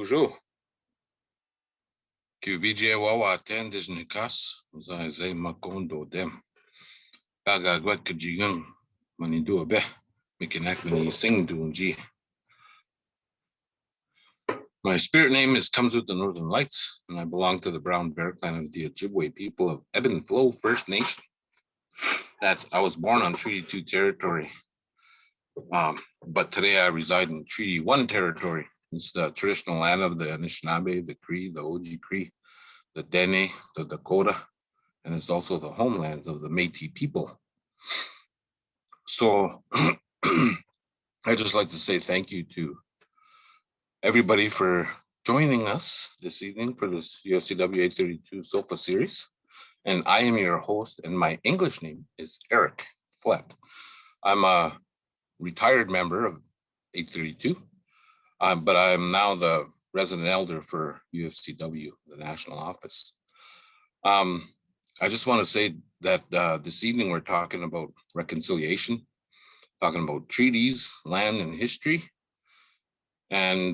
Bonjour. Que BJ Wawa tendes nikas, Zai Makondo dem. Gaga Gwet Kajigun, Manidu Abe, Mikinakmani Sing Dunji. My spirit name comes with the Northern Lights, and I belong to the Brown Bear Clan of the Ojibwe people of Ebb and Flow First Nation. I was born on Treaty 2 territory, but today I reside in Treaty 1 territory. It's the traditional land of the Anishinaabe, the Cree, the Oji Cree, the Dene, the Dakota, and it's also the homeland of the Métis people. So I'd just like to say thank you to everybody for joining us this evening for this UFCW 832 Sofa series. And I am your host, and my English name is Eric Flett. I'm a retired member of 832, but I'm now the resident elder for UFCW, the national office. I just want to say that this evening we're talking about reconciliation, talking about treaties, land, and history. And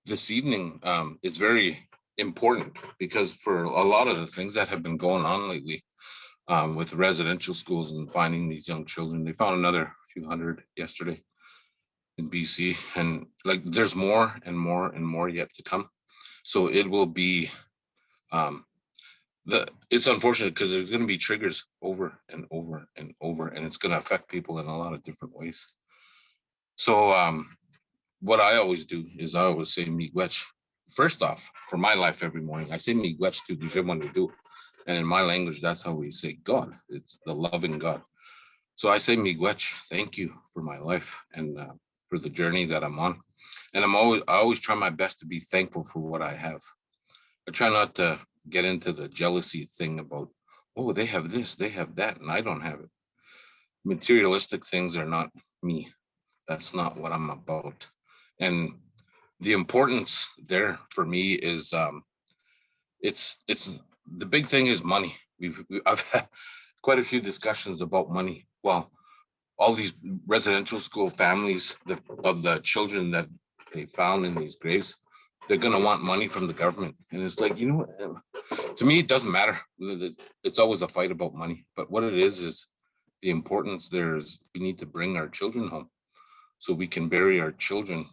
this evening is very important because for a lot of the things that have been going on lately with residential schools and finding these young children, they found another few hundred yesterday in BC, and like there's more and more and more yet to come. So it will be it's unfortunate because there's going to be triggers over and over and over, and it's going to affect people in a lot of different ways. So what I always do is I always say miigwech. First off, for my life every morning, I say miigwech to do. And in my language, that's how we say God. It's the loving God. So I say miigwech, thank you for my life and for the journey that I'm on. And I always try my best to be thankful for what I have. I try not to get into the jealousy thing about, oh, they have this, they have that, and I don't have it. Materialistic things are not me. That's not what I'm about. And the importance there for me is it's the big thing is money. I've had quite a few discussions about money. Well, all these residential school families of the children that they found in these graves, they're going to want money from the government. And it's like, you know, to me, it doesn't matter. It's always a fight about money. But what it is the importance there is we need to bring our children home so we can bury our children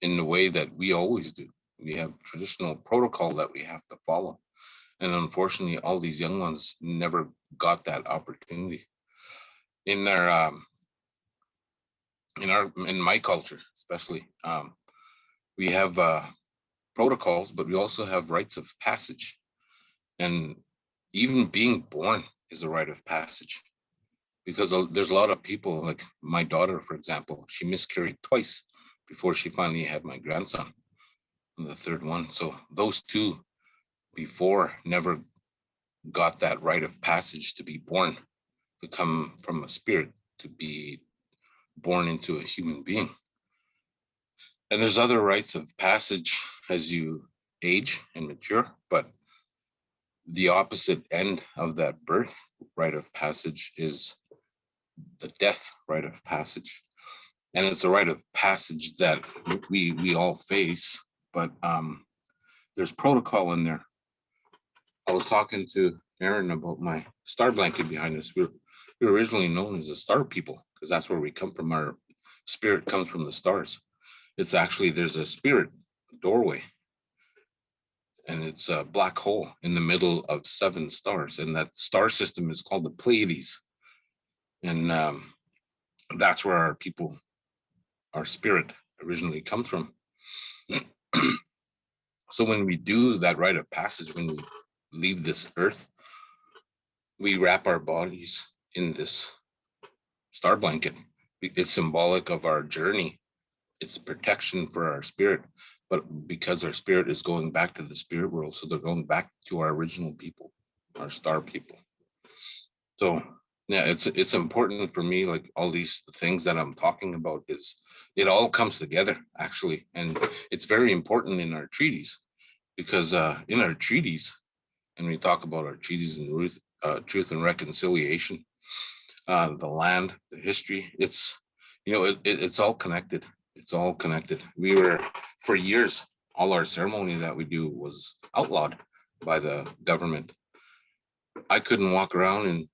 in the way that we always do. We have traditional protocol that we have to follow. And unfortunately, all these young ones never got that opportunity. In my culture, especially, we have protocols, but we also have rites of passage. And even being born is a rite of passage, because there's a lot of people, like my daughter, for example, she miscarried twice before she finally had my grandson, the third one. So those two before never got that rite of passage to be born, to come from a spirit, to be born into a human being. And there's other rites of passage as you age and mature, but the opposite end of that birth rite of passage is the death rite of passage. And it's a rite of passage that we all face, but there's protocol in there. I was talking to Aaron about my star blanket behind us. We were originally known as the star people because that's where we come from. Our spirit comes from the stars. It's actually, there's a spirit doorway, and it's a black hole in the middle of 7 stars. And that star system is called the Pleiades. And that's where our spirit originally comes from. So when we do that rite of passage, when we leave this earth, we wrap our bodies in this star blanket. It's symbolic of our journey. It's protection for our spirit, but because our spirit is going back to the spirit world, so they're going back to our original people, our star people. So yeah, it's important for me, like all these things that I'm talking about, it all comes together actually. And it's very important in our treaties, because in our treaties, and we talk about our treaties and truth and reconciliation, the land, the history, it's all connected. It's all connected. We were, for years, all our ceremony that we do was outlawed by the government. I couldn't walk around and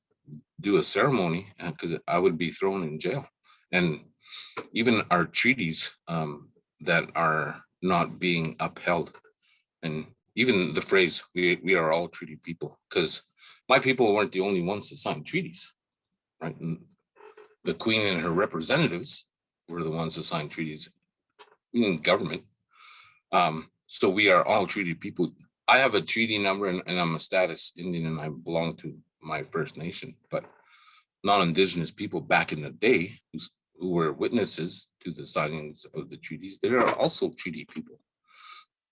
do a ceremony because I would be thrown in jail. And even our treaties that are not being upheld, and even the phrase we are all treaty people, because my people weren't the only ones to sign treaties, right? And the Queen and her representatives were the ones to sign treaties in government. So we are all treaty people. I have a treaty number and I'm a status Indian and I belong to my First Nation, but non-Indigenous people back in the day who were witnesses to the signings of the treaties, they are also treaty people.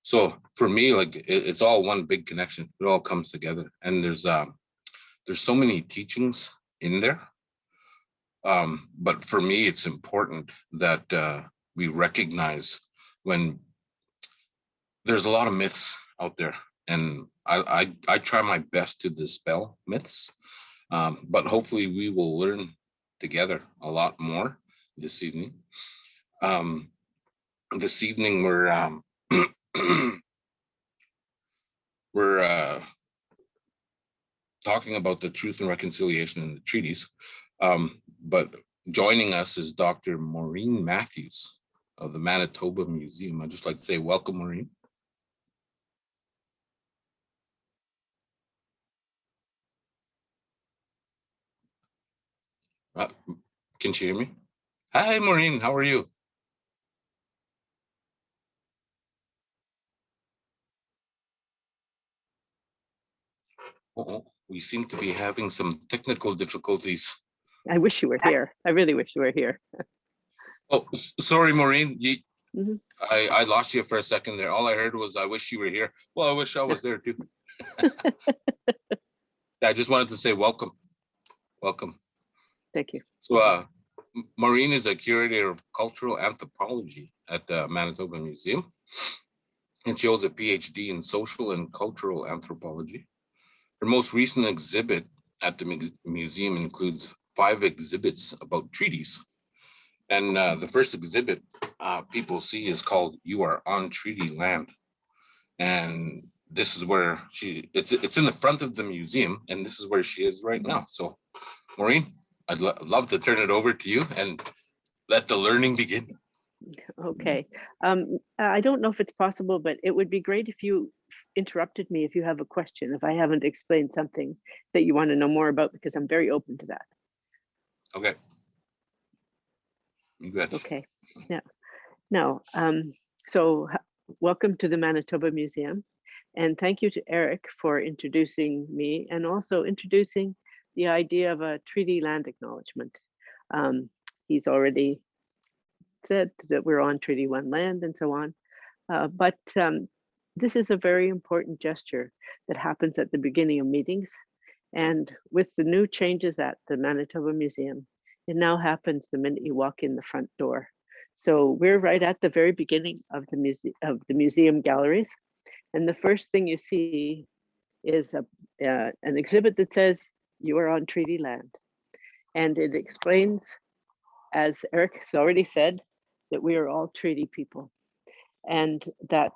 So for me, like it's all one big connection. It all comes together, and there's so many teachings in there. But for me, it's important that we recognize when there's a lot of myths out there, and I try my best to dispel myths. But hopefully we will learn together a lot more this evening. This evening we're we're talking about the truth and reconciliation in the treaties. But joining us is Dr. Maureen Matthews of the Manitoba Museum. I'd just like to say welcome, Maureen. Can she hear me? Hi, Maureen, how are you? Oh, we seem to be having some technical difficulties. I wish you were here. I really wish you were here. Oh, sorry, Maureen. I lost you for a second there. All I heard was, I wish you were here. Well, I wish I was there too. I just wanted to say welcome. Welcome. Thank you. So Maureen is a curator of cultural anthropology at the Manitoba Museum, and she holds a PhD in social and cultural anthropology. Her most recent exhibit at the museum includes 5 exhibits about treaties. And the first exhibit people see is called "You Are on Treaty Land." And this is where it's in the front of the museum, and this is where she is right now. So Maureen, I'd love to turn it over to you and let the learning begin. Okay. I don't know if it's possible, but it would be great if you interrupted me if you have a question, if I haven't explained something that you want to know more about, because I'm very open to that. Okay. You bet. Okay. Yeah. No. So welcome to the Manitoba Museum. And thank you to Eric for introducing me and also introducing the idea of a treaty land acknowledgement. He's already said that we're on Treaty 1 land and so on. But this is a very important gesture that happens at the beginning of meetings. And with the new changes at the Manitoba Museum, it now happens the minute you walk in the front door. So we're right at the very beginning of the museum galleries. And the first thing you see is an exhibit that says, "You are on treaty land." And it explains, as Eric has already said, that we are all treaty people. And that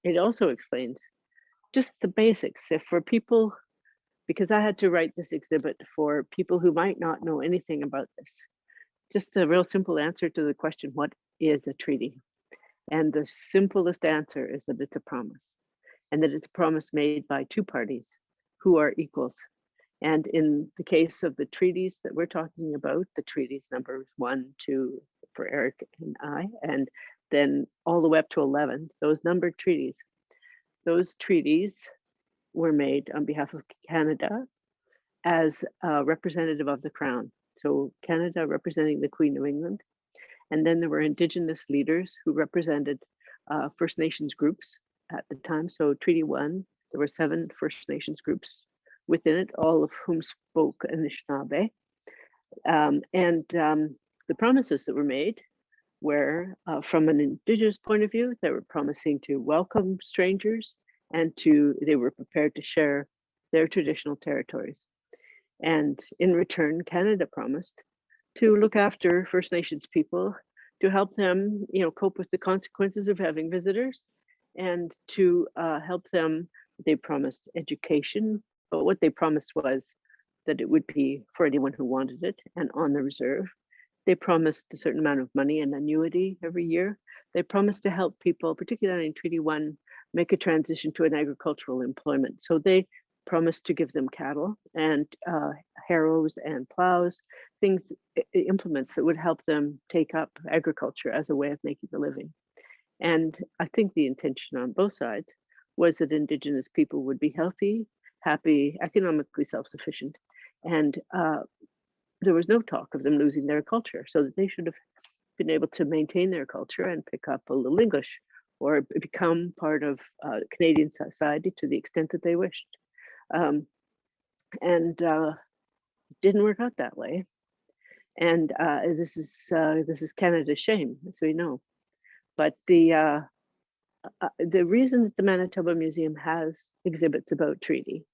it also explains just the basics. If for people, because I had to write this exhibit for people who might not know anything about this, just a real simple answer to the question, what is a treaty? And the simplest answer is that it's a promise, and that it's a promise made by 2 parties who are equals. And in the case of the treaties that we're talking about, the treaties numbers 1, 2 for Eric and I, and then all the way up to 11, those numbered treaties, those treaties were made on behalf of Canada as a representative of the Crown. So Canada representing the Queen of England. And then there were Indigenous leaders who represented First Nations groups at the time. So Treaty 1, there were 7 First Nations groups within it, all of whom spoke Anishinaabe. The promises that were made were, from an Indigenous point of view, they were promising to welcome strangers and they were prepared to share their traditional territories. And in return, Canada promised to look after First Nations people, to help them, cope with the consequences of having visitors, and to help them. They promised education, but what they promised was that it would be for anyone who wanted it and on the reserve. They promised a certain amount of money and annuity every year. They promised to help people, particularly in Treaty 1, make a transition to an agricultural employment. So they promised to give them cattle and harrows and plows, things, implements that would help them take up agriculture as a way of making a living. And I think the intention on both sides was that Indigenous people would be healthy, happy, economically self-sufficient. And there was no talk of them losing their culture, so that they should have been able to maintain their culture and pick up a little English or become part of Canadian society to the extent that they wished. And didn't work out that way. And this is Canada's shame, as we know. But the reason that the Manitoba Museum has exhibits about treaty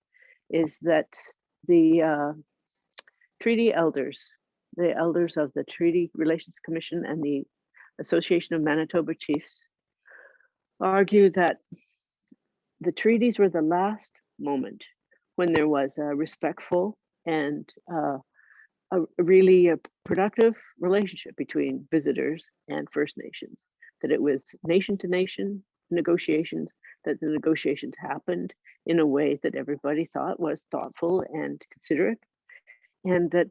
is that the treaty elders, the elders of the Treaty Relations Commission and the Association of Manitoba Chiefs, argue that the treaties were the last moment when there was a respectful and a really productive relationship between visitors and First Nations, that it was nation to nation negotiations, that the negotiations happened in a way that everybody thought was thoughtful and considerate, and that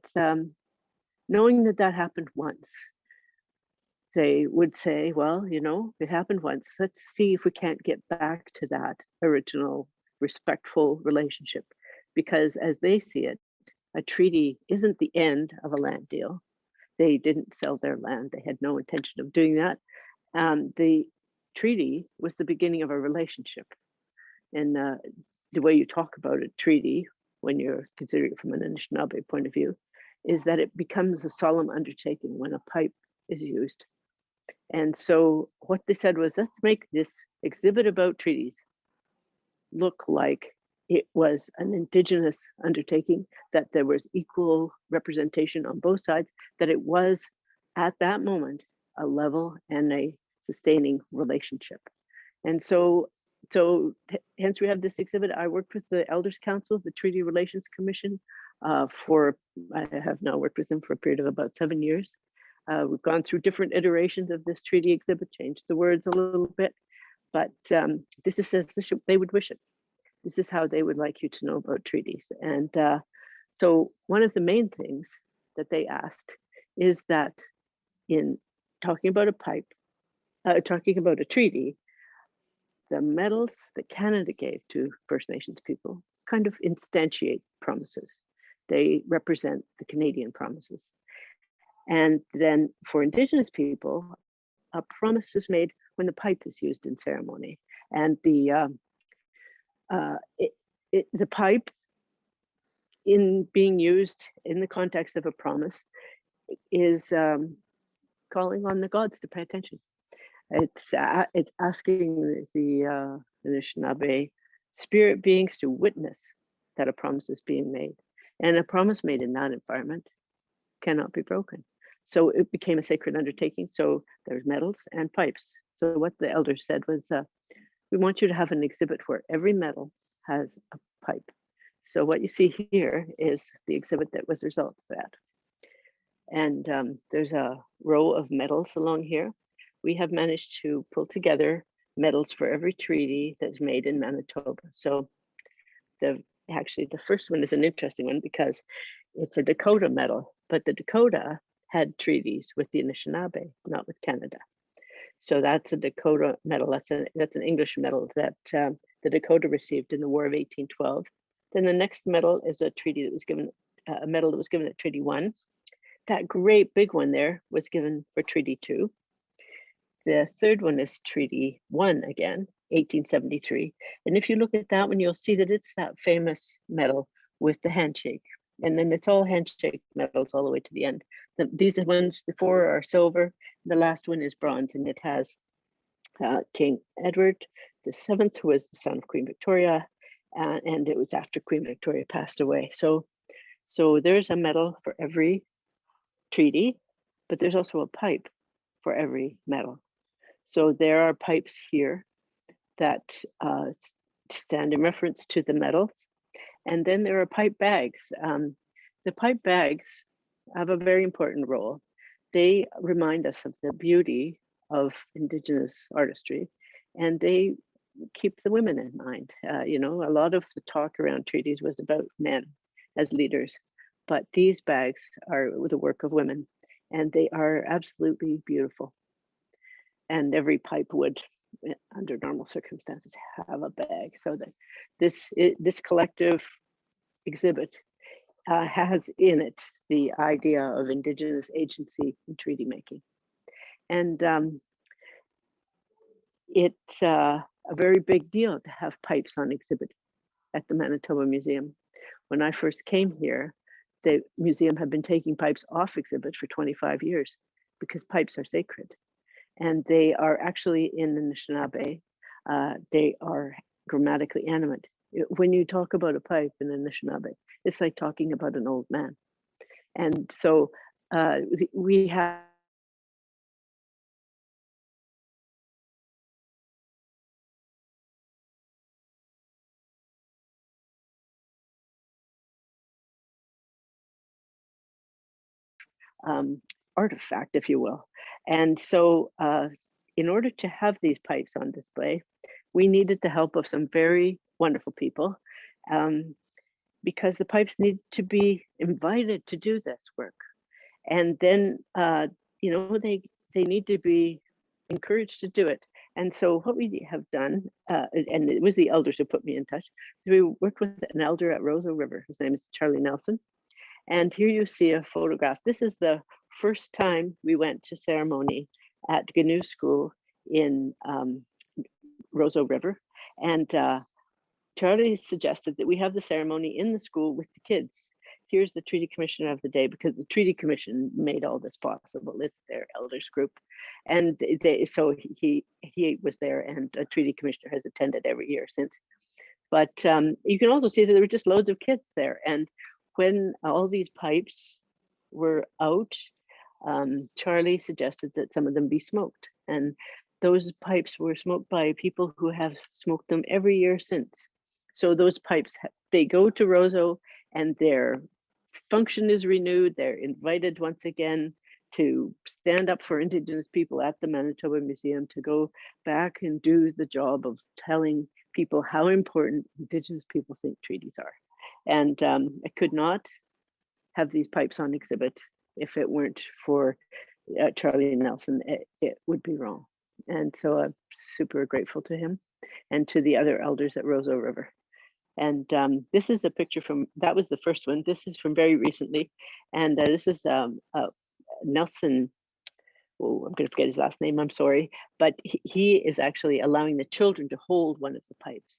knowing that that happened once, they would say, well, it happened once. Let's see if we can't get back to that original respectful relationship. Because as they see it, a treaty isn't the end of a land deal. They didn't sell their land. They had no intention of doing that. The treaty was the beginning of a relationship. And the way you talk about a treaty, when you're considering it from an Anishinaabe point of view, is that it becomes a solemn undertaking when a pipe is used. And so what they said was, let's make this exhibit about treaties look like it was an Indigenous undertaking, that there was equal representation on both sides, that it was at that moment a level and a sustaining relationship. And so hence we have this exhibit. I worked with the Elders Council, the Treaty Relations Commission, I have now worked with them for a period of about 7 years. We've gone through different iterations of this treaty exhibit, changed the words a little bit, but this is as they would wish it. This is how they would like you to know about treaties. And so one of the main things that they asked is that in talking about a pipe, talking about a treaty, the medals that Canada gave to First Nations people kind of instantiate promises. They represent the Canadian promises. And then for Indigenous people, a promise is made when the pipe is used in ceremony. And the pipe, in being used in the context of a promise, is calling on the gods to pay attention. It's asking the Anishinaabe spirit beings to witness that a promise is being made. And a promise made in that environment cannot be broken. So it became a sacred undertaking. So there's medals and pipes. So what the elders said was, we want you to have an exhibit where every medal has a pipe. So what you see here is the exhibit that was the result of that. And there's a row of medals along here. We have managed to pull together medals for every treaty that's made in Manitoba. So actually the first one is an interesting one because it's a Dakota medal, but the Dakota had treaties with the Anishinaabe, not with Canada. So that's a Dakota medal. That's an English medal that the Dakota received in the War of 1812. Then the next medal is a treaty that was given, a medal that was given at Treaty 1. That great big one there was given for Treaty 2. The third one is Treaty 1 again, 1873. And if you look at that one, you'll see that it's that famous medal with the handshake. And then it's all handshake medals all the way to the end. These ones, the four are silver. The last one is bronze, and it has King Edward VII, who was the son of Queen Victoria, and it was after Queen Victoria passed away. So there's a medal for every treaty, but there's also a pipe for every medal. So there are pipes here that stand in reference to the medals. And then there are pipe bags. The pipe bags have a very important role. They remind us of the beauty of Indigenous artistry, and they keep the women in mind. You know, a lot of the talk around treaties was about men as leaders, but these bags are the work of women, and they are absolutely beautiful. And every pipe would, under normal circumstances, have a bag. So that this collective exhibit has in it the idea of Indigenous agency in treaty making. And it's a very big deal to have pipes on exhibit at the Manitoba Museum. When I first came here, the museum had been taking pipes off exhibit for 25 years because pipes are sacred. And they are actually in the Anishinaabe, they are grammatically animate. When you talk about a pipe in the Anishinaabe, it's like talking about an old man. And so we have artifact, if you will. And so in order to have these pipes on display, we needed the help of some very wonderful people because the pipes need to be invited to do this work. And then, you know, they need to be encouraged to do it. And so what we have done, and it was the elders who put me in touch, we worked with an elder at Roseau River. His name is Charlie Nelson. And here you see a photograph. This is the first time we went to ceremony at GNU School in Roseau River. And Charlie suggested that we have the ceremony in the school with the kids. Here's the Treaty Commissioner of the day, because the Treaty Commission made all this possible. It's their elders group. And so he was there, and a Treaty Commissioner has attended every year since. But you can also see that there were just loads of kids there. And when all these pipes were out, Charlie suggested that some of them be smoked. And those pipes were smoked by people who have smoked them every year since. So those pipes, they go to Roseau and their function is renewed. They're invited once again to stand up for Indigenous people at the Manitoba Museum, to go back and do the job of telling people how important Indigenous people think treaties are. And I could not have these pipes on exhibit if it weren't for Charlie Nelson. It would be wrong. And so I'm super grateful to him and to the other elders at Roseau River. And this is a picture from, that was the first one. This is from very recently. And this is Nelson, oh, I'm going to forget his last name, I'm sorry. But he is actually allowing the children to hold one of the pipes.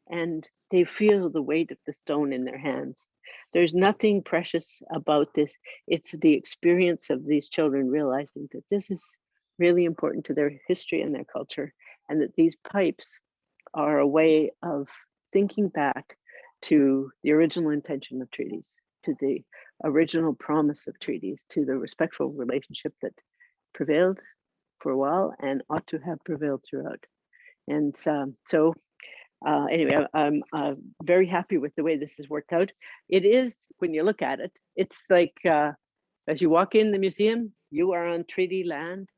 And they feel the weight of the stone in their hands. There's nothing precious about this. It's the experience of these children realizing that this is really important to their history and their culture, and that these pipes are a way of thinking back to the original intention of treaties, to the original promise of treaties, to the respectful relationship that prevailed for a while and ought to have prevailed throughout. And so anyway, I'm very happy with the way this has worked out. It is, when you look at it, it's like as you walk in the museum, you are on treaty land,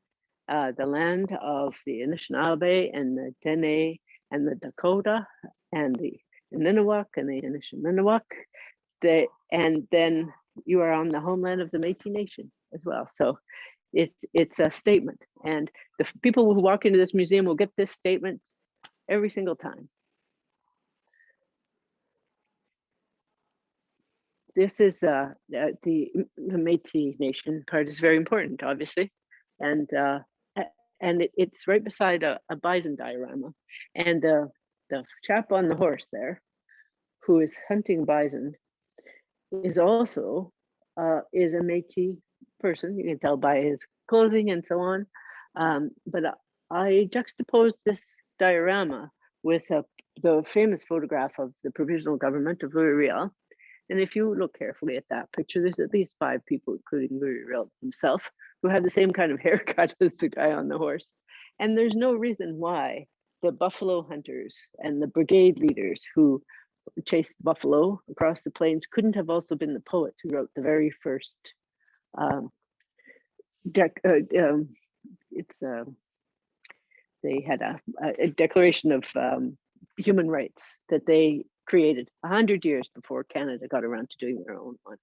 the land of the Anishinaabe and the Dene and the Dakota and the Niniwak and the Anishinaabe. And then you are on the homeland of the Métis Nation as well. So it's a statement. And the people who walk into this museum will get this statement every single time. This is the Métis Nation part is very important, obviously, and it's right beside a bison diorama, and the chap on the horse there, who is hunting bison, is also is a Métis person. You can tell by his clothing and so on. But I juxtaposed this diorama with the famous photograph of the provisional government of Louis Riel. And if you look carefully at that picture, there's at least 5 people, including Louis Riel himself, who had the same kind of haircut as the guy on the horse. And there's no reason why the buffalo hunters and the brigade leaders who chased buffalo across the plains couldn't have also been the poets who wrote the very first they had a declaration of human rights that they created 100 years before Canada got around to doing their own one.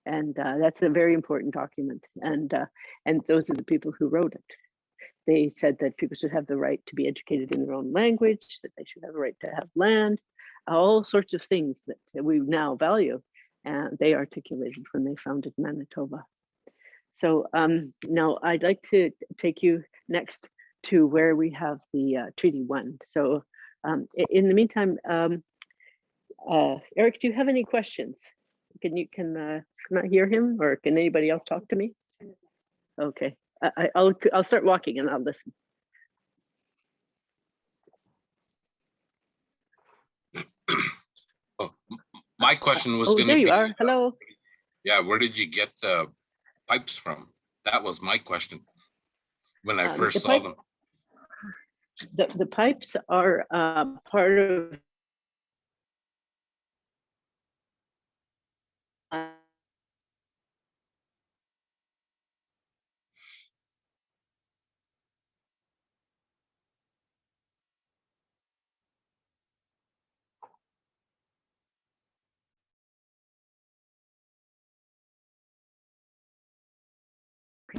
And that's a very important document. And those are the people who wrote it. They said that people should have the right to be educated in their own language, that they should have a right to have land, all sorts of things that we now value. And they articulated when they founded Manitoba. So now I'd like to take you next to where we have the Treaty 1. So in the meantime, Eric, do you have any questions? Can I hear him, or can anybody else talk to me? Okay, I'll start walking and I'll listen. Oh, my question was Oh, going to there be, you are. Hello. Yeah, where did you get the pipes from? That was my question when I first saw them. The pipes are part of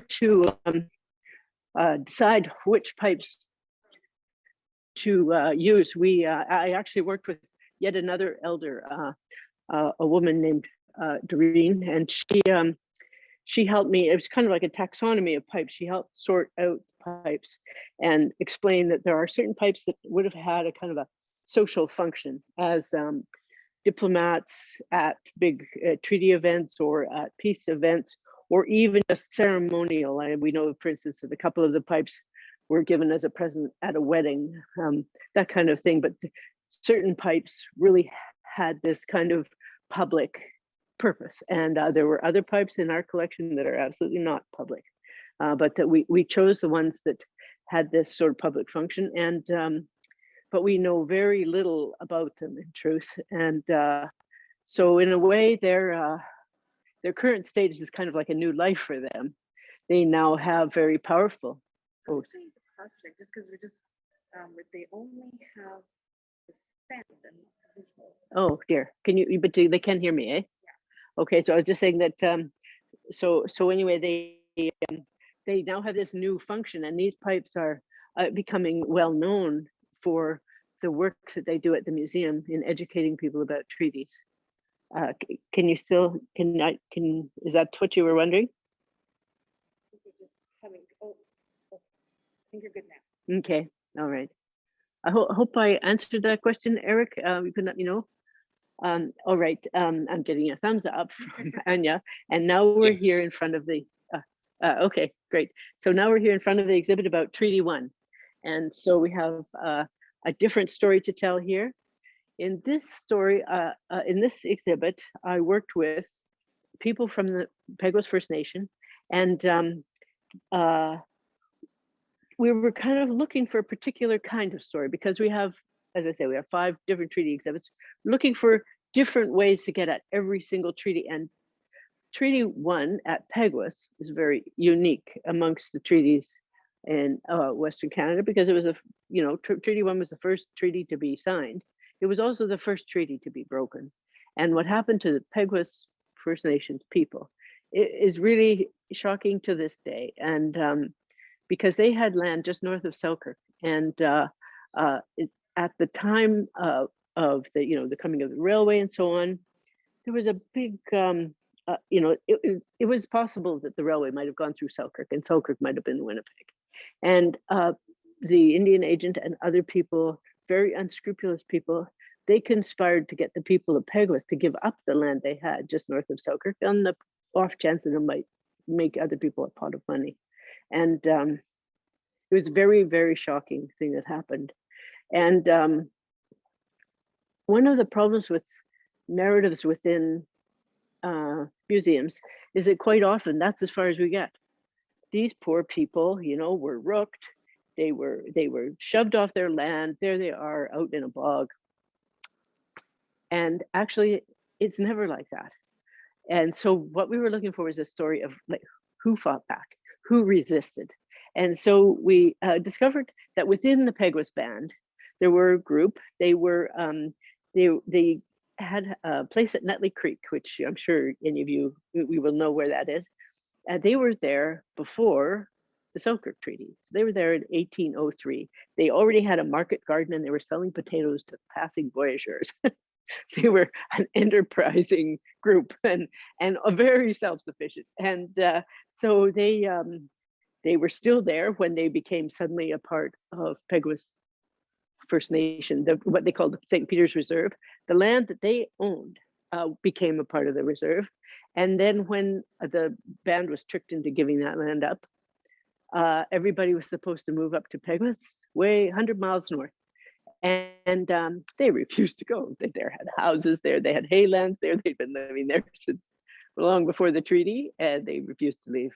to decide which pipes to use. I actually worked with yet another elder, a woman named Doreen, and she helped me. It was kind of like a taxonomy of pipes. She helped sort out pipes and explain that there are certain pipes that would have had a kind of a social function as diplomats at big treaty events or at peace events, or even just ceremonial. And we know, for instance, that a couple of the pipes were given as a present at a wedding, that kind of thing. But certain pipes really had this kind of public purpose. And there were other pipes in our collection that are absolutely not public, but that we chose the ones that had this sort of public function. And but we know very little about them, in truth. And so in a way, their current status is kind of like a new life for them. They now have very powerful. Oh, just because they only have the sound and visual. Oh dear, can you? But they can hear me, eh? Yeah. Okay, so I was just saying that. So anyway, they now have this new function, and these pipes are becoming well known for the work that they do at the museum in educating people about treaties. Can you still, is that what you were wondering? I think you're good now. Okay, all right. I hope I answered that question, Eric. You can let me know. All right, I'm getting a thumbs up from Anya, and now we're here in front of the, okay, great. So now we're here in front of the exhibit about Treaty 1. And so we have a different story to tell here. In this story, in this exhibit, I worked with people from the Peguis First Nation, and we were kind of looking for a particular kind of story, because we have, as I say, we have 5 different treaty exhibits, looking for different ways to get at every single treaty. And Treaty 1 at Peguis is very unique amongst the treaties in Western Canada, because it was Treaty 1 was the first treaty to be signed. It was also the first treaty to be broken. And what happened to the Peguis First Nations people is really shocking to this day. And because they had land just north of Selkirk, and at the time of the coming of the railway and so on, there was a big it was possible that the railway might have gone through Selkirk, and Selkirk might have been Winnipeg. And the Indian agent and other people, very unscrupulous people, they conspired to get the people of Peguis to give up the land they had just north of Selkirk on the off chance that it might make other people a pot of money. And it was a very, very shocking thing that happened. And one of the problems with narratives within museums is that quite often that's as far as we get. these poor people, you know, were rooked. They were shoved off their land. There they are out in a bog. And actually, it's never like that. And so what we were looking for was a story of like who fought back, who resisted. And so we discovered that within the Peguis band, there were a group. They were they had a place at Netley Creek, which I'm sure any of you we will know where that is. They were there before the Selkirk Treaty. They were there in 1803. They already had a market garden and they were selling potatoes to passing voyageurs. They were an enterprising group and a very self-sufficient. And so they were still there when they became suddenly a part of Peguis First Nation, what they called the St. Peter's Reserve. The land that they owned became a part of the reserve. And then when the band was tricked into giving that land up, everybody was supposed to move up to Peguis, way 100 miles north. And they refused to go. They had houses there, they had haylands there, they'd been living there since long before the treaty, and they refused to leave.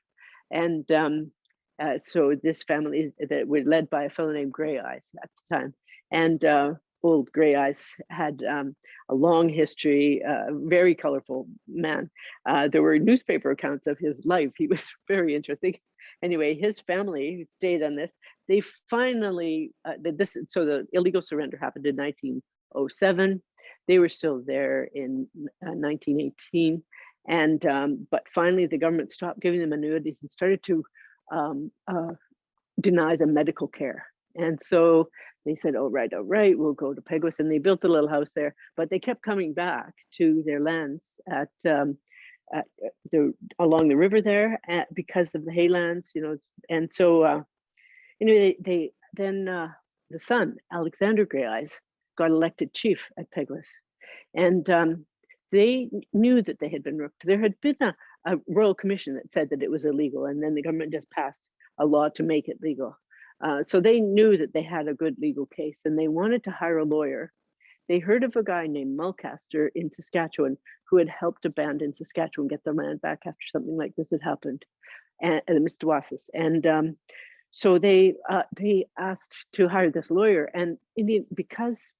And so this family that were led by a fellow named Grey Eyes at the time. And old Grey Eyes had a long history, very colorful man. There were newspaper accounts of his life. He was very interesting. Anyway, his family stayed on this. They finally, so the illegal surrender happened in 1907. They were still there in 1918. And, but finally the government stopped giving them annuities and started to deny them medical care. And so they said, all right, we'll go to Peguis. And they built a little house there, but they kept coming back to their lands at along the river there because of the haylands, you know. And so, you know, they then the son, Alexander Grey Eyes, got elected chief at Peguis. And they knew that they had been rooked. There had been a royal commission that said that it was illegal, and then the government just passed a law to make it legal. So they knew that they had a good legal case, and they wanted to hire a lawyer. They heard of a guy named Mulcaster in Saskatchewan who had helped a band in Saskatchewan get their land back after something like this had happened, and the Mistawasses. And so they asked to hire this lawyer, and because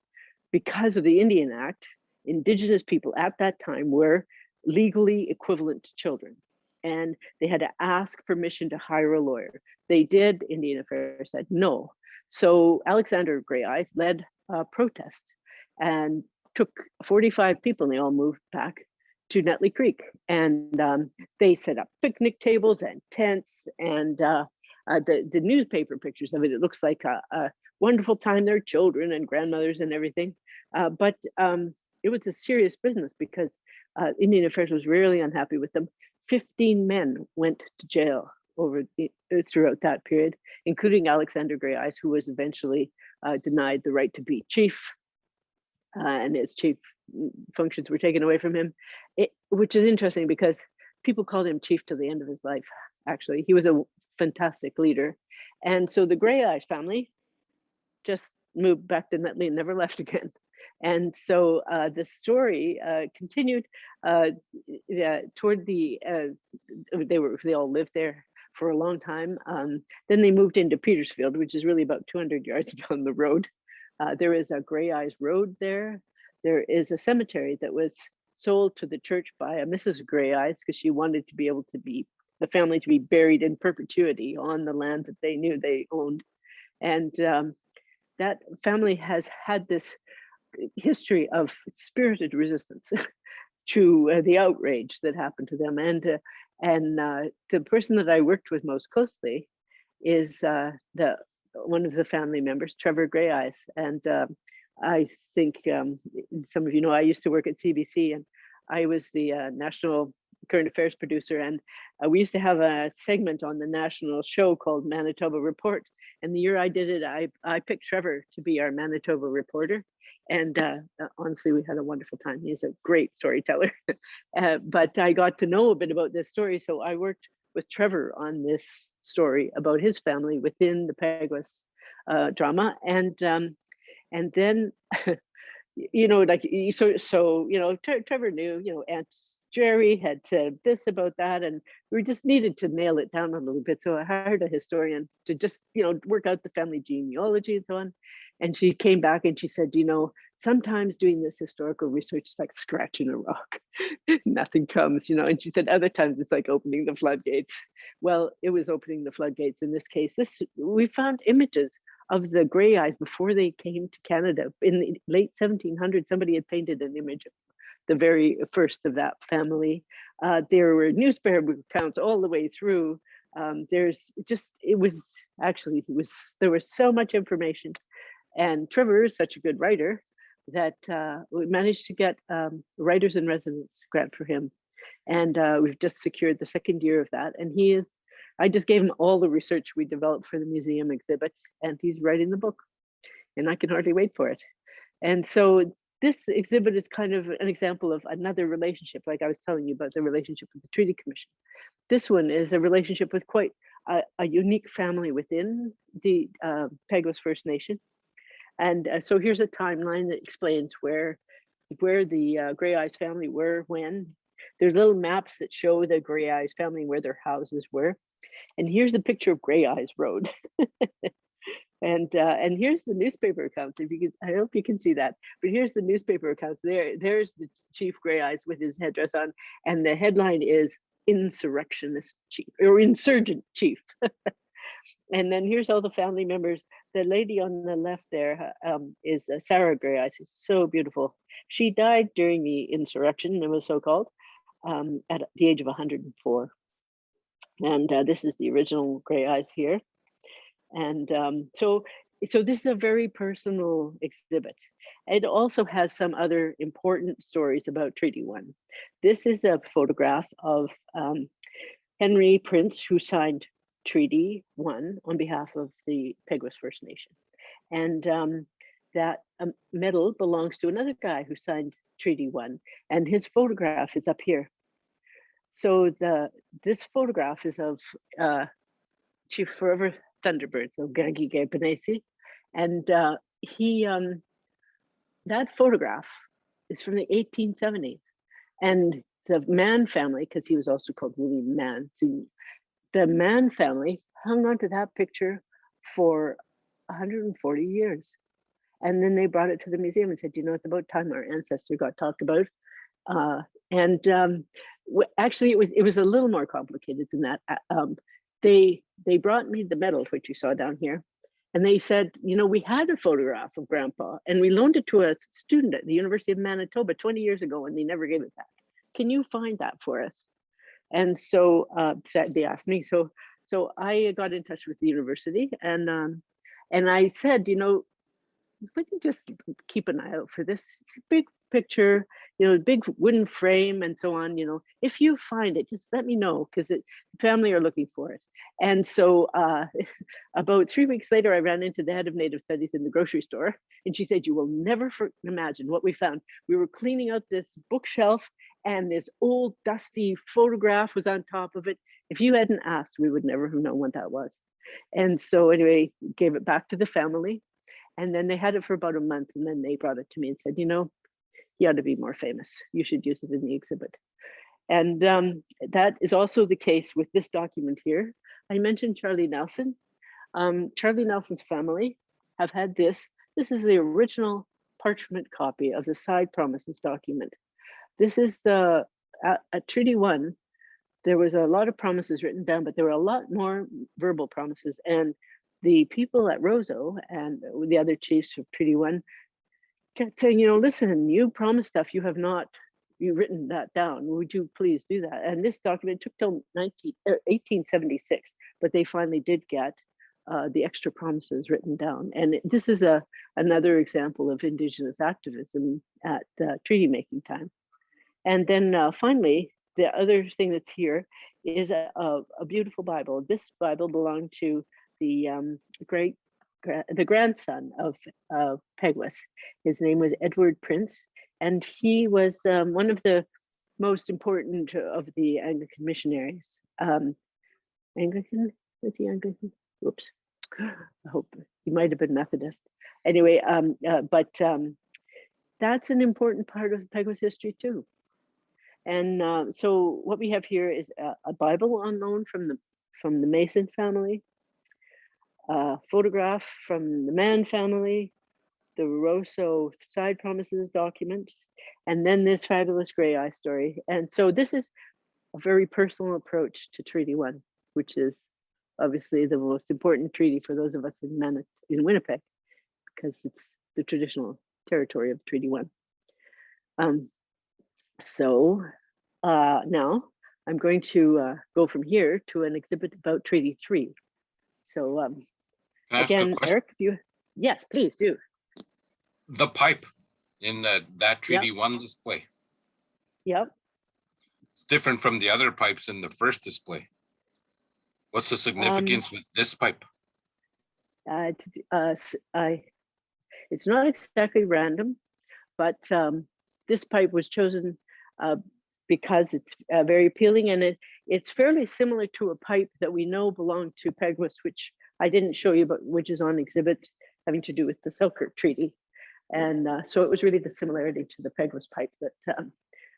of the Indian Act, Indigenous people at that time were legally equivalent to children, and they had to ask permission to hire a lawyer. They did. Indian Affairs said no. So Alexander Grey Eyes led a protest and took 45 people, and they all moved back to Netley Creek. And they set up picnic tables and tents, and the newspaper pictures of it, it looks like a wonderful time. Their children and grandmothers and everything. But it was a serious business because Indian Affairs was really unhappy with them. 15 men went to jail throughout that period, including Alexander Grey Eyes, who was eventually denied the right to be chief, and his chief functions were taken away from him, which is interesting because people called him chief till the end of his life. Actually, he was a fantastic leader. And so the Grey Eyes family just moved back to Netley and never left again. And so the story continued toward the, they all lived there for a long time. Then they moved into Petersfield, which is really about 200 yards down the road. There is a Grey Eyes Road there. There is a cemetery that was sold to the church by a Mrs. Grey Eyes because she wanted to be able to be, the family to be buried in perpetuity on the land that they knew they owned. And that family has had this history of spirited resistance to the outrage that happened to them. And the person that I worked with most closely is one of the family members, Trevor Grey Eyes. And I think some of you know, I used to work at CBC, and I was the national current affairs producer. And we used to have a segment on the national show called Manitoba Report. And the year I did it, I picked Trevor to be our Manitoba reporter. And honestly, we had a wonderful time. He's a great storyteller. But I got to know a bit about this story. So I worked with Trevor on this story about his family within the Peguis drama. And then, you know, like, so you know, Trevor knew, you know, Aunt Jerry had said this about that, and we just needed to nail it down a little bit. So I hired a historian to just, work out the family genealogy and so on. And she came back and she said, sometimes doing this historical research is like scratching a rock. Nothing comes, and she said other times it's like opening the floodgates. Well, it was opening the floodgates in this case. We found images of the Grey Eyes before they came to Canada. In the late 1700s, somebody had painted an image of the very first of that family. There were newspaper accounts all the way through. There was so much information. And Trevor is such a good writer that we managed to get a writers in residence grant for him. And we've just secured the second year of that. And I just gave him all the research we developed for the museum exhibit, and he's writing the book. And I can hardly wait for it. And so this exhibit is kind of an example of another relationship, like I was telling you about the relationship with the Treaty Commission. This one is a relationship with quite a unique family within the Peguis First Nation. And so here's a timeline that explains where the Grey Eyes family were when. There's little maps that show the Grey Eyes family where their houses were. And here's a picture of Grey Eyes Road. And here's the newspaper accounts. I hope you can see that. But here's the newspaper accounts. There's the Chief Grey Eyes with his headdress on, and the headline is "Insurrectionist Chief" or "Insurgent Chief." And then here's all the family members. The lady on the left there is Sarah Grey Eyes, who's so beautiful. She died during the insurrection, it was so called, at the age of 104. And this is the original Grey Eyes here. And so this is a very personal exhibit. It also has some other important stories about Treaty 1. This is a photograph of Henry Prince, who signed Treaty 1 on behalf of the Peguis First Nation. And that medal belongs to another guy who signed Treaty 1, and his photograph is up here. So this photograph is of Chief Forever Thunderbird, so Gagi Gebenesi, and that photograph is from the 1870s, and the Mann family, because he was also called William Mann, so the Mann family hung on to that picture for 140 years, and then they brought it to the museum and said, it's about time our ancestor got talked about. Actually, it was a little more complicated than that. They brought me the medal, which you saw down here, and they said, we had a photograph of Grandpa, and we loaned it to a student at the University of Manitoba 20 years ago, and they never gave it back. Can you find that for us? And so they asked me. So I got in touch with the university, and I said, would you just keep an eye out for this big picture, big wooden frame and so on, if you find it, just let me know, because the family are looking for it. And so about 3 weeks later, I ran into the head of Native Studies in the grocery store, and she said, you will never imagine what we found. We were cleaning out this bookshelf, and this old dusty photograph was on top of it. If you hadn't asked, we would never have known what that was. And so anyway, gave it back to the family. And then they had it for about a month, and then they brought it to me and said, he ought to be more famous. You should use it in the exhibit. And that is also the case with this document here. I mentioned Charlie Nelson. Charlie Nelson's family have had this. This is the original parchment copy of the side promises document. This is at Treaty 1, there was a lot of promises written down, but there were a lot more verbal promises. And the people at Roseau and the other chiefs of Treaty 1 kept saying, listen, you promised stuff, you've written that down. Would you please do that? And this document took till 1876, but they finally did get the extra promises written down. And this is another example of Indigenous activism at treaty making time. And then finally, the other thing that's here is a beautiful Bible. This Bible belonged to the grandson of Peguis. His name was Edward Prince, and he was one of the most important of the Anglican missionaries. Anglican? Was he Anglican? Whoops. I hope he might have been Methodist. Anyway, but that's an important part of Peguis history too. And so what we have here is a Bible on loan from the Mason family, a photograph from the Mann family, the Rosso side promises document, and then this fabulous Grey Eye story. And so this is a very personal approach to Treaty 1, which is obviously the most important treaty for those of us in Winnipeg, because it's the traditional territory of Treaty 1. So now I'm going to go from here to an exhibit about Treaty 3. So Can I ask a again, question? Eric, if you, yes, please do. The pipe in that Treaty 1 display, Yep. it's different from the other pipes in the first display. What's the significance with this pipe? It's not exactly random, but this pipe was chosen because it's very appealing, and it's fairly similar to a pipe that we know belonged to Peguis, which I didn't show you, but which is on exhibit having to do with the Selkirk Treaty. And so it was really the similarity to the Peguis pipe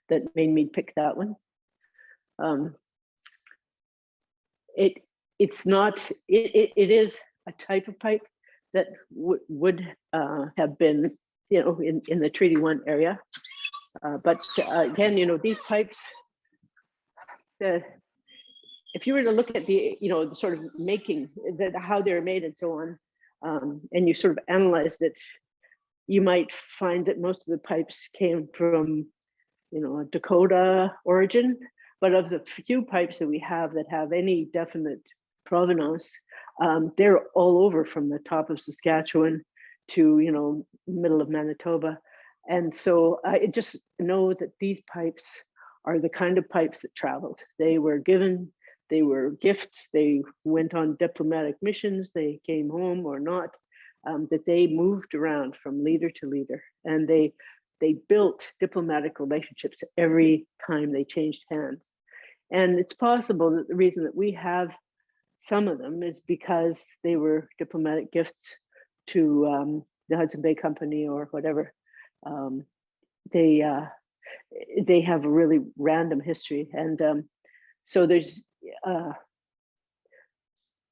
that made me pick that one. It is a type of pipe that would have been, in the Treaty 1 area. But again, these pipes, if you were to look at the sort of making, how they're made and so on, and you sort of analyzed it, you might find that most of the pipes came from, a Dakota origin. But of the few pipes that we have that have any definite provenance, they're all over from the top of Saskatchewan to, middle of Manitoba. And so I just know that these pipes are the kind of pipes that traveled. They were given, they were gifts, they went on diplomatic missions, they came home or not, that they moved around from leader to leader. And they built diplomatic relationships every time they changed hands. And it's possible that the reason that we have some of them is because they were diplomatic gifts to the Hudson Bay Company or whatever. They have a really random history, and so there's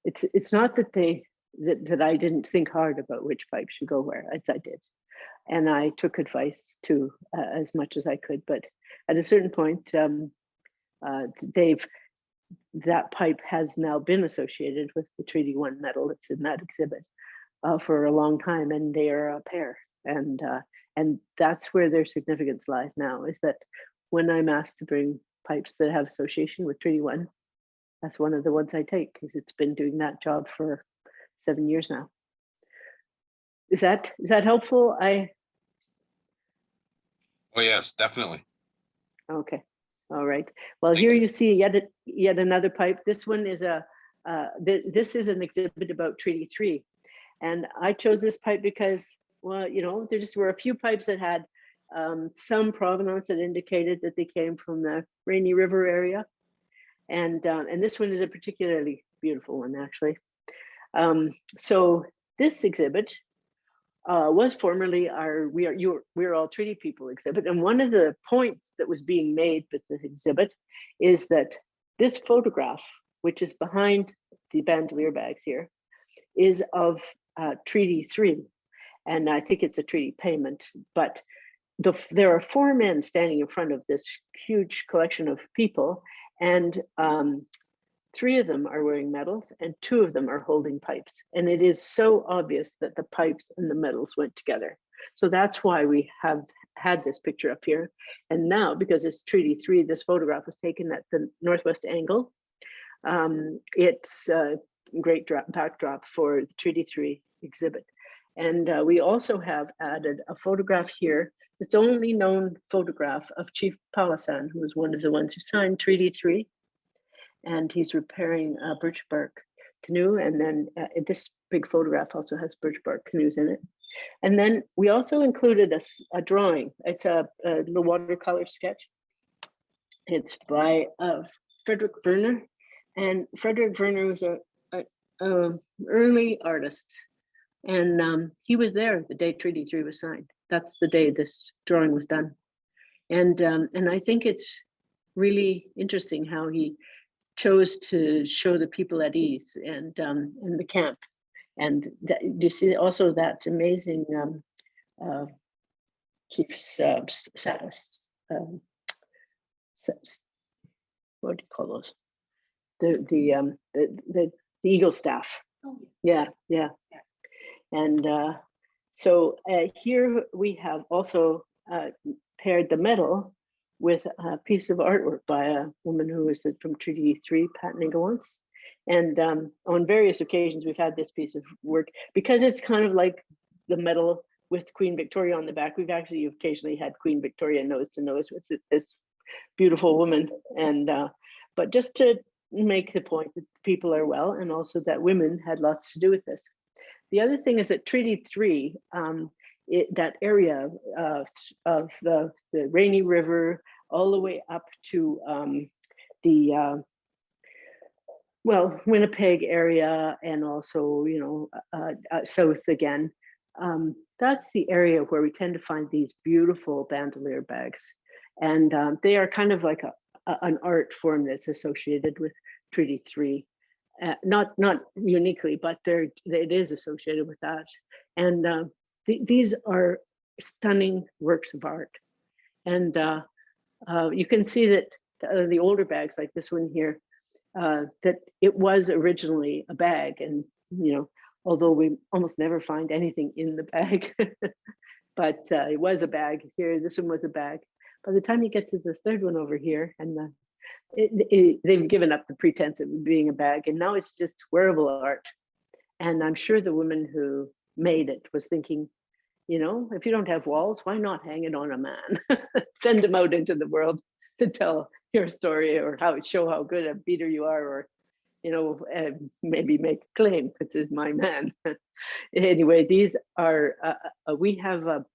it's not that that I didn't think hard about which pipe should go where, as I did, and I took advice too as much as I could. But at a certain point, that pipe has now been associated with the Treaty 1 medal that's in that exhibit for a long time, and they are a pair. And that's where their significance lies now, is that when I'm asked to bring pipes that have association with Treaty 1, that's one of the ones I take, because it's been doing that job for 7 years now. Is that helpful? Oh yes, definitely. Okay, all right. Well, here you see yet another pipe. This one is this is an exhibit about Treaty 3, and I chose this pipe because, well, there just were a few pipes that had some provenance that indicated that they came from the Rainy River area, and this one is a particularly beautiful one, actually. So this exhibit was formerly our We're All Treaty People exhibit, and one of the points that was being made with this exhibit is that this photograph, which is behind the Bandolier Bags here, is of Treaty 3. And I think it's a treaty payment, but there are 4 men standing in front of this huge collection of people, and 3 of them are wearing medals and 2 of them are holding pipes. And it is so obvious that the pipes and the medals went together. So that's why we have had this picture up here. And now, because it's Treaty 3, this photograph was taken at the northwest angle. It's a great backdrop for the Treaty 3 exhibit. And we also have added a photograph here. It's only known photograph of Chief Palasan, who was one of the ones who signed Treaty 3. And he's repairing a birch bark canoe. And then this big photograph also has birch bark canoes in it. And then we also included a drawing. It's a little watercolor sketch. It's by Frederick Werner. And Frederick Werner was an early artist. And he was there the day Treaty 3 was signed. That's the day this drawing was done. And I think it's really interesting how he chose to show the people at ease and in the camp. And that, you see also that amazing chief's what do you call those? The eagle staff. Oh, Yeah. And so here we have also paired the medal with a piece of artwork by a woman who was from Treaty 3, Pat Nigawance. And on various occasions, we've had this piece of work because it's kind of like the medal with Queen Victoria on the back. We've actually occasionally had Queen Victoria nose to nose with this beautiful woman. And but just to make the point that people are well, and also that women had lots to do with this. The other thing is that Treaty 3, that area of the Rainy River, all the way up to the Winnipeg area, and also south again. That's the area where we tend to find these beautiful bandolier bags, and they are kind of like an art form that's associated with Treaty 3. Not uniquely, but it is associated with that. And these are stunning works of art. And you can see that the older bags, like this one here, that it was originally a bag. And, although we almost never find anything in the bag, but it was a bag here. This one was a bag. By the time you get to the third one over here, and they've given up the pretense of being a bag, and now it's just wearable art. And I'm sure the woman who made it was thinking, if you don't have walls, why not hang it on a man? Send him out into the world to tell your story, or show how good a beater you are, or maybe make a claim, this is my man. Anyway, these are we have a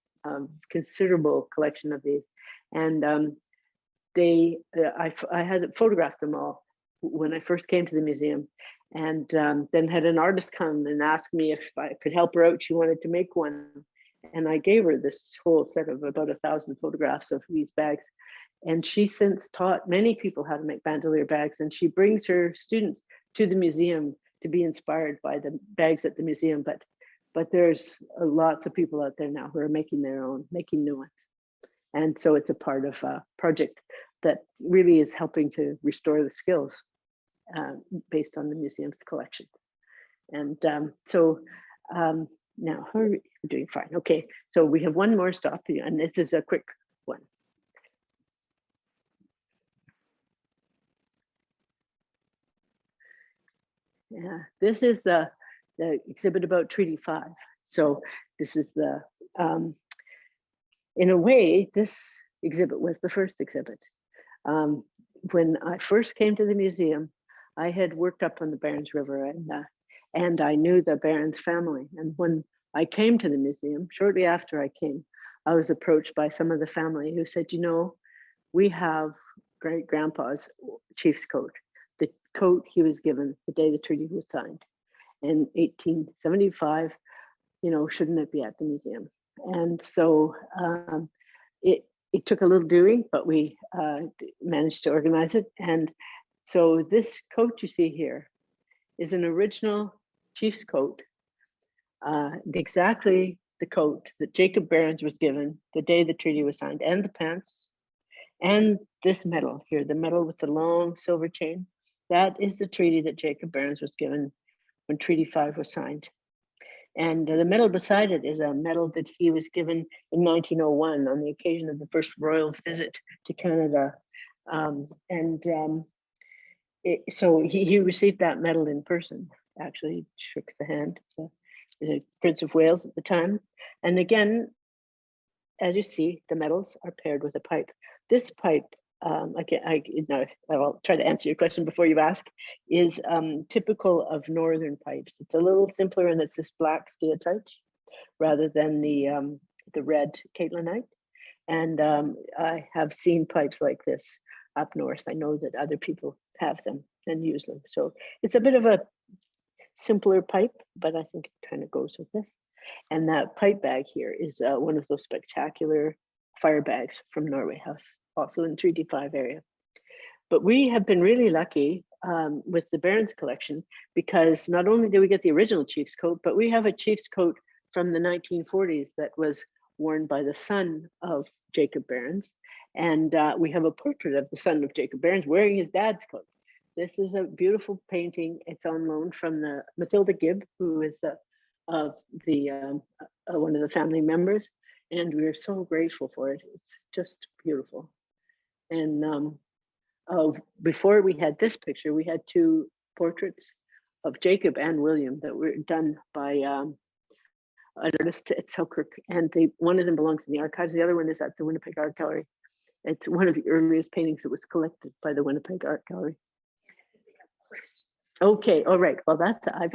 considerable collection of these, and I had photographed them all when I first came to the museum, and then had an artist come and ask me if I could help her out. She wanted to make one, and I gave her this whole set of about 1,000 photographs of these bags. And she since taught many people how to make bandolier bags, and she brings her students to the museum to be inspired by the bags at the museum. But there's lots of people out there now who are making their own, making new ones. And so it's a part of a project that really is helping to restore the skills based on the museum's collections. And now we're doing fine. Okay, so we have one more stop, and this is a quick one. Yeah, this is the exhibit about Treaty 5. So this is the, in a way, this exhibit was the first exhibit. When I first came to the museum, I had worked up on the Barons River, and I knew the Barons family. And when I came to the museum, shortly after I came, I was approached by some of the family who said, we have great-grandpa's chief's coat, the coat he was given the day the treaty was signed in 1875, shouldn't it be at the museum? And so it took a little doing, but we managed to organize it. And so this coat you see here is an original chief's coat, exactly the coat that Jacob Barons was given the day the treaty was signed, and the pants, and this medal here, the medal with the long silver chain. That is the treaty that Jacob Barons was given when Treaty 5 was signed. And the medal beside it is a medal that he was given in 1901 on the occasion of the first royal visit to Canada. So he received that medal in person, actually shook the hand of the Prince of Wales at the time. And again, as you see, the medals are paired with a pipe. This pipe, I'll try to answer your question before you ask, is typical of northern pipes. It's a little simpler, and it's this black steatite rather than the red Caitlinite. And I have seen pipes like this up north. I know that other people have them and use them. So it's a bit of a simpler pipe, but I think it kind of goes with this. And that pipe bag here is one of those spectacular fire bags from Norway House, also in Treaty 5 area. But we have been really lucky with the Barron's collection, because not only did we get the original chief's coat, but we have a chief's coat from the 1940s that was worn by the son of Jacob Barron's. And we have a portrait of the son of Jacob Barron's wearing his dad's coat. This is a beautiful painting. It's on loan from the Matilda Gibb, who is one of the family members. And we're so grateful for it. It's just beautiful. And before we had this picture, we had two portraits of Jacob and William that were done by an artist at Selkirk, and one of them belongs in the archives. The other one is at the Winnipeg Art Gallery. It's one of the earliest paintings that was collected by the Winnipeg Art Gallery. Okay, all right. Well,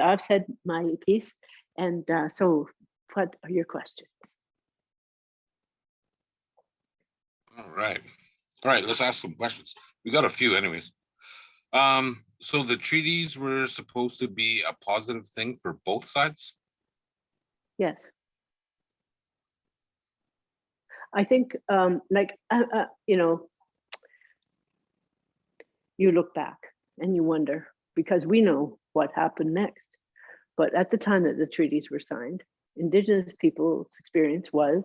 I've said my piece, and so what are your questions? All right. Let's ask some questions. We got a few anyways. So the treaties were supposed to be a positive thing for both sides? Yes. I think you look back and you wonder, because we know what happened next. But at the time that the treaties were signed, Indigenous people's experience was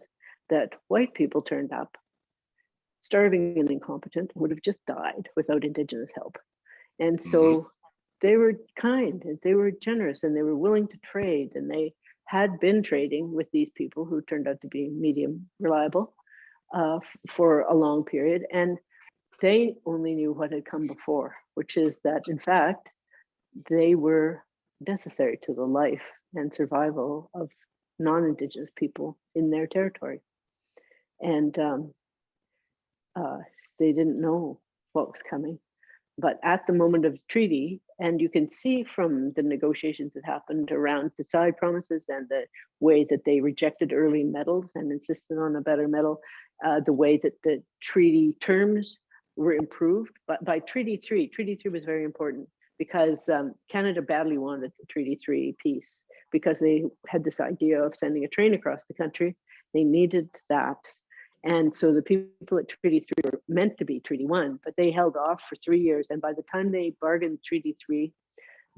that white people turned up, starving and incompetent, would have just died without Indigenous help. And so they were kind, and they were generous, and they were willing to trade, and they had been trading with these people who turned out to be medium reliable for a long period. And they only knew what had come before, which is that, in fact, they were necessary to the life and survival of non-Indigenous people in their territory. And they didn't know what was coming. But at the moment of the treaty, and you can see from the negotiations that happened around the side promises and the way that they rejected early medals and insisted on a better medal, the way that the treaty terms were improved. But by Treaty 3 was very important, because Canada badly wanted the Treaty 3 peace, because they had this idea of sending a train across the country. They needed that. And so the people at Treaty 3 were meant to be Treaty 1, but they held off for 3 years. And by the time they bargained Treaty 3,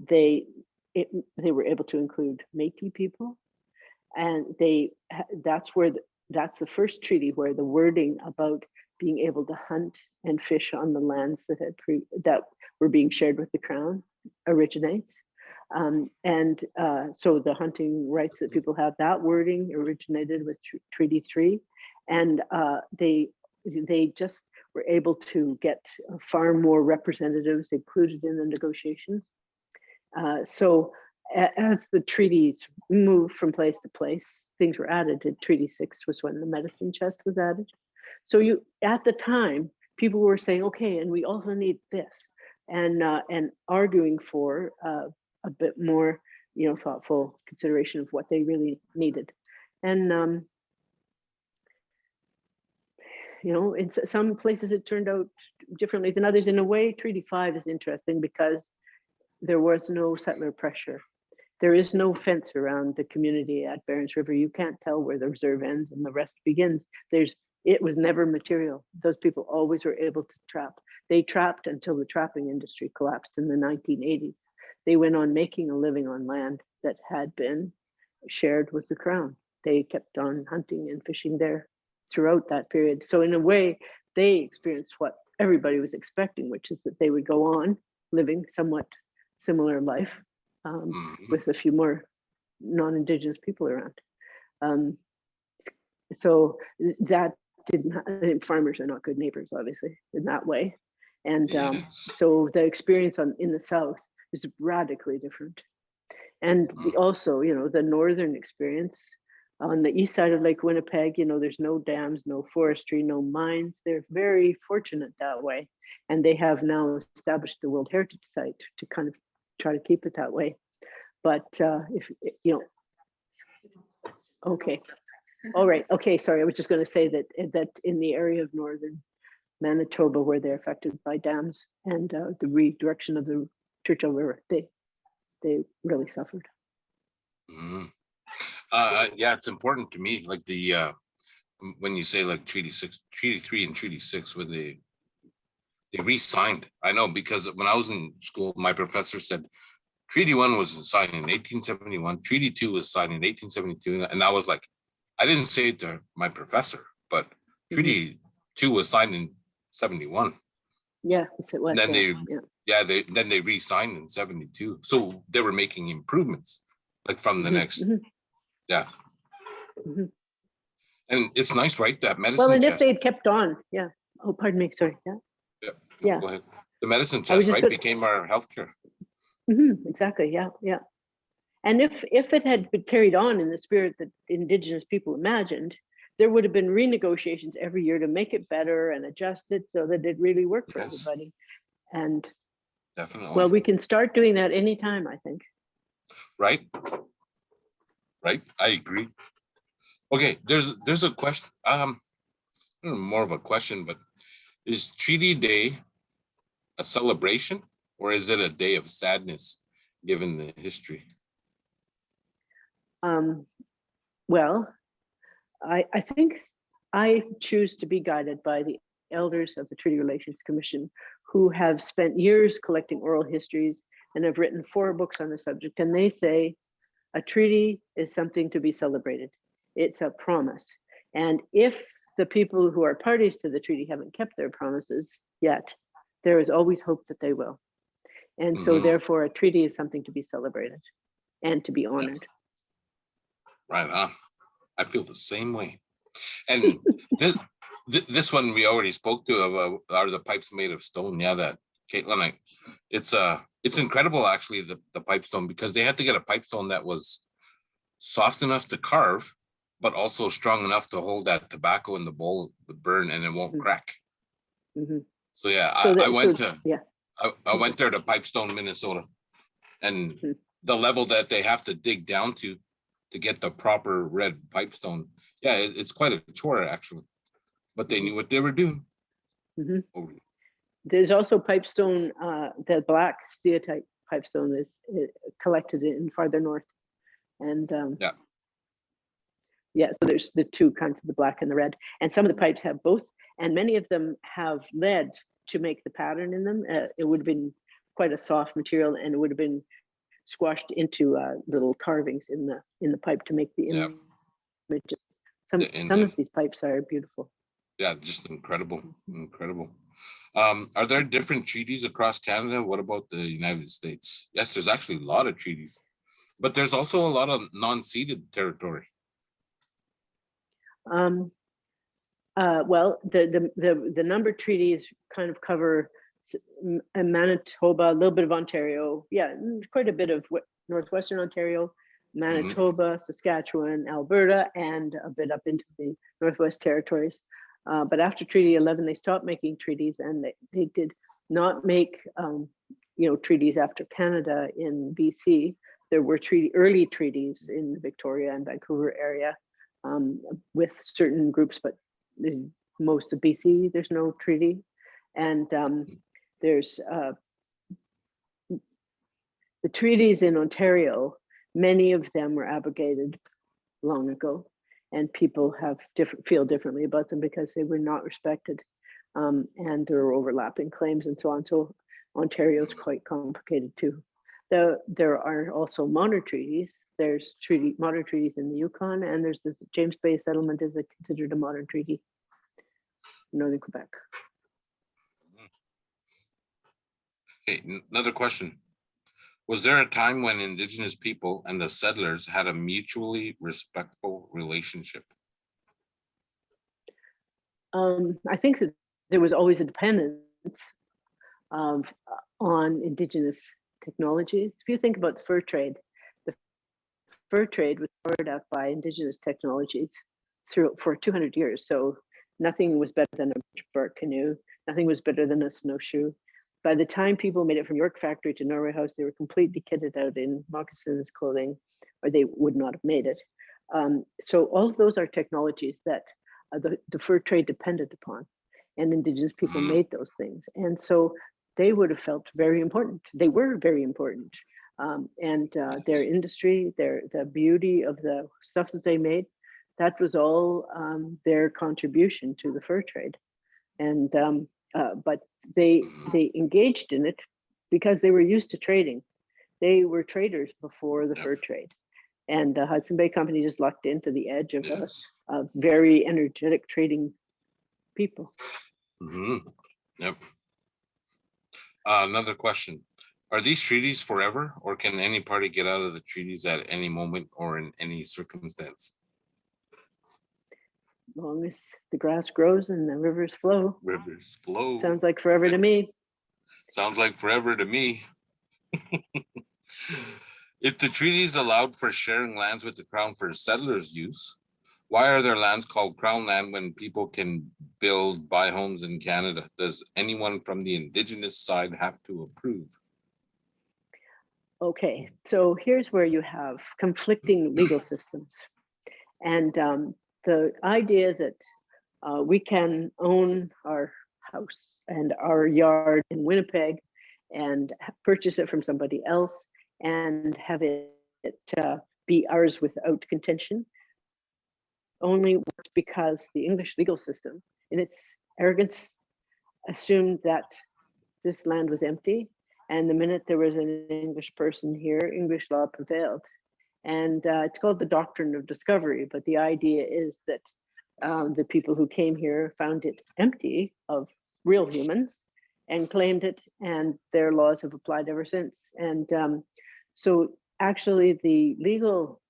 they were able to include Métis people. And that's the first treaty where the wording about being able to hunt and fish on the lands that were being shared with the Crown originates. So the hunting rights that people have, that wording originated with Treaty 3. And they just were able to get far more representatives included in the negotiations. So as the treaties moved from place to place, things were added. And Treaty 6 was when the medicine chest was added. So at the time, people were saying, okay, and we also need this, and arguing for a bit more, thoughtful consideration of what they really needed. And in some places it turned out differently than others. In a way, Treaty 5 is interesting because there was no settler pressure. There is no fence around the community at Barons River. You can't tell where the reserve ends and the rest begins. It was never material. Those people always were able to trap. They trapped until the trapping industry collapsed in the 1980s. They went on making a living on land that had been shared with the Crown. They kept on hunting and fishing there throughout that period. So in a way, they experienced what everybody was expecting, which is that they would go on living somewhat similar life with a few more non-Indigenous people around. So that didn't, farmers are not good neighbors, obviously, in that way. And so the experience in the South is radically different. And also, the Northern experience on the east side of Lake Winnipeg, there's no dams, no forestry, no mines. They're very fortunate that way. And they have now established the World Heritage Site to kind of try to keep it that way. But okay. All right. Okay. Sorry. I was just going to say that in the area of northern Manitoba, where they're affected by dams and the redirection of the Churchill River, they really suffered. Yeah, it's important to me. Like when you say like Treaty 3 and Treaty 6, when They re-signed. I know, because when I was in school, my professor said Treaty 1 was signed in 1871. Treaty 2 was signed in 1872. And I was like, I didn't say it to my professor, but Treaty 2 was signed in 71. Yeah, yes, it was. Then yeah. they re-signed in 72. So they were making improvements, like from the next, yeah. And it's nice, right? That medicine Well, and if chest. they'd kept on, yeah. Oh, pardon me, sorry. Yeah. Yeah. Yeah. Go ahead. The medicine I was chest, just right, gonna- became our healthcare. Exactly. Yeah. Yeah. And if it had been carried on in the spirit that Indigenous people imagined, there would have been renegotiations every year to make it better and adjust it so that it really worked for everybody. And Definitely. well, we can start doing that anytime, I think. Right. Right. I agree. Okay. There's a question. More of a question, but is Treaty Day a celebration, or is it a day of sadness given the history? Well, I think I choose to be guided by the elders of the Treaty Relations Commission, who have spent years collecting oral histories and have written 4 books on the subject. And they say a treaty is something to be celebrated. It's a promise. And if the people who are parties to the treaty haven't kept their promises yet, there is always hope that they will. And so therefore a treaty is something to be celebrated and to be honored. Right on. I feel the same way. And this one we already spoke to, are the pipes made of stone? Yeah, that Caitlin, it's incredible actually, the pipestone, because they had to get a pipestone that was soft enough to carve, but also strong enough to hold that tobacco in the bowl, the burn, and it won't crack. So yeah, I went there to Pipestone, Minnesota, and the level that they have to dig down to get the proper red pipestone. Yeah, it's quite a chore actually, but they knew what they were doing. There's also pipestone, the black steatite pipestone is collected in farther north. And so there's the 2 kinds of the black and the red. And some of the pipes have both, and many of them have lead to make the pattern in them. It would have been quite a soft material, and it would have been squashed into little carvings in the pipe to make the image. Some of these pipes are beautiful. Yeah, just incredible. Are there different treaties across Canada? What about the United States? Yes, there's actually a lot of treaties, but there's also a lot of non-ceded territory. Well, the number treaties kind of cover Manitoba, a little bit of Ontario, quite a bit of northwestern Ontario, Manitoba, Saskatchewan, Alberta, and a bit up into the Northwest Territories. But after Treaty 11, they stopped making treaties, and they did not make treaties after Canada in BC. There were early treaties in the Victoria and Vancouver area with certain groups, but in most of BC, there's no treaty. And there's the treaties in Ontario, many of them were abrogated long ago, and people feel differently about them because they were not respected, and there are overlapping claims and so on. So Ontario is quite complicated too. There are also modern treaties. There's modern treaties in the Yukon, and there's this James Bay settlement is considered a modern treaty in northern Quebec. Okay, another question. Was there a time when Indigenous people and the settlers had a mutually respectful relationship? I think that there was always a dependence on Indigenous technologies. If you think about the fur trade was powered up by Indigenous technologies for 200 years. So nothing was better than a bark canoe. Nothing was better than a snowshoe. By the time people made it from York Factory to Norway House, they were completely kitted out in moccasins clothing, or they would not have made it. So all of those are technologies that the fur trade depended upon, and Indigenous people made those things. And so they would have felt very important. They were very important. And their industry, the beauty of the stuff that they made, that was all their contribution to the fur trade. And but they engaged in it because they were used to trading. They were traders before the fur trade, and the Hudson Bay Company just lucked into the edge of a very energetic trading people. Yep. Another question. Are these treaties forever, or can any party get out of the treaties at any moment or in any circumstance? As long as the grass grows and the rivers flow. Rivers flow. Sounds like forever to me. Sounds like forever to me. If the treaties allowed for sharing lands with the Crown for settlers' use, why are their lands called Crown land when people can buy homes in Canada? Does anyone from the Indigenous side have to approve? Okay, so here's where you have conflicting legal systems. And the idea that we can own our house and our yard in Winnipeg and purchase it from somebody else and have it be ours without contention only worked because the English legal system, in its arrogance, assumed that this land was empty. And the minute there was an English person here, English law prevailed. And it's called the Doctrine of Discovery. But the idea is that the people who came here found it empty of real humans and claimed it, and their laws have applied ever since. And so actually the legal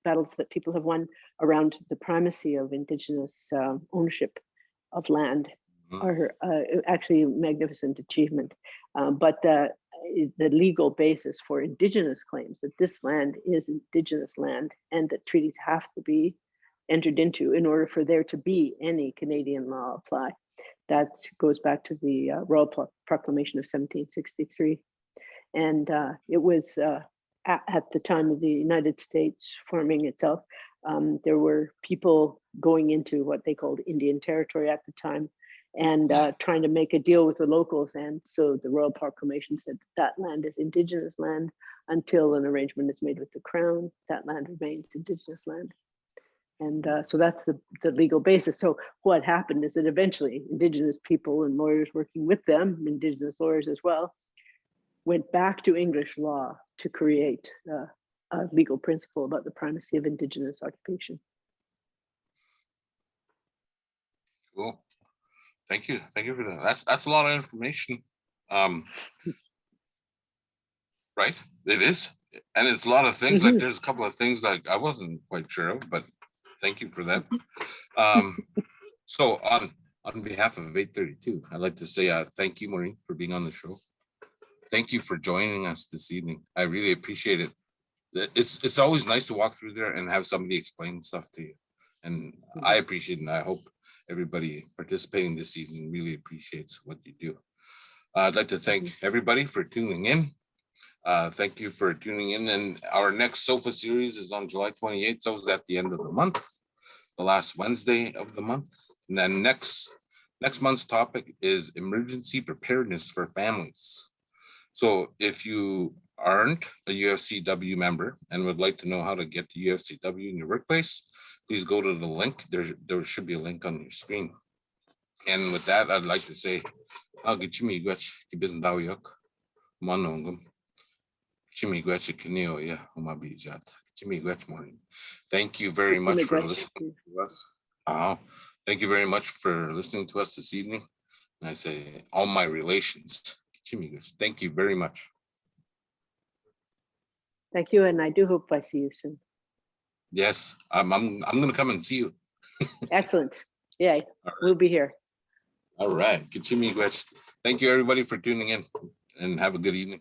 battles that people have won around the primacy of Indigenous ownership of land are actually a magnificent achievement. But the legal basis for Indigenous claims that this land is Indigenous land and that treaties have to be entered into in order for there to be any Canadian law apply. That goes back to the Royal Proclamation of 1763. And it was at the time of the United States forming itself, there were people going into what they called Indian Territory at the time and trying to make a deal with the locals. And so the Royal Proclamation said that land is Indigenous land until an arrangement is made with the Crown. That land remains Indigenous land. And so that's the legal basis. So what happened is that eventually Indigenous people and lawyers working with them, Indigenous lawyers as well, went back to English law to create a legal principle about the primacy of Indigenous occupation. Cool. Thank you. Thank you for that. That's a lot of information. Right? It is. And it's a lot of things. Like there's a couple of things like I wasn't quite sure of, but thank you for that. So on behalf of 832, I'd like to say thank you, Maureen, for being on the show. Thank you for joining us this evening. I really appreciate it. It's always nice to walk through there and have somebody explain stuff to you. And I appreciate it, and I hope everybody participating this evening really appreciates what you do. I'd like to thank everybody for tuning in. Thank you for tuning in. And our next SOFA series is on July 28th. So it's at the end of the month, the last Wednesday of the month. And then next month's topic is emergency preparedness for families. So if you aren't a UFCW member and would like to know how to get to UFCW in your workplace, please go to the link. There should be a link on your screen. And with that, I'd like to say, thank you very much for listening to us. Thank you very much for listening to us this evening. And I say, all my relations. Thank you very much. Thank you, and I do hope I see you soon. Yes, I'm going to come and see you. Excellent. Yeah, right. We'll be here. All right. Thank you, everybody, for tuning in, and have a good evening.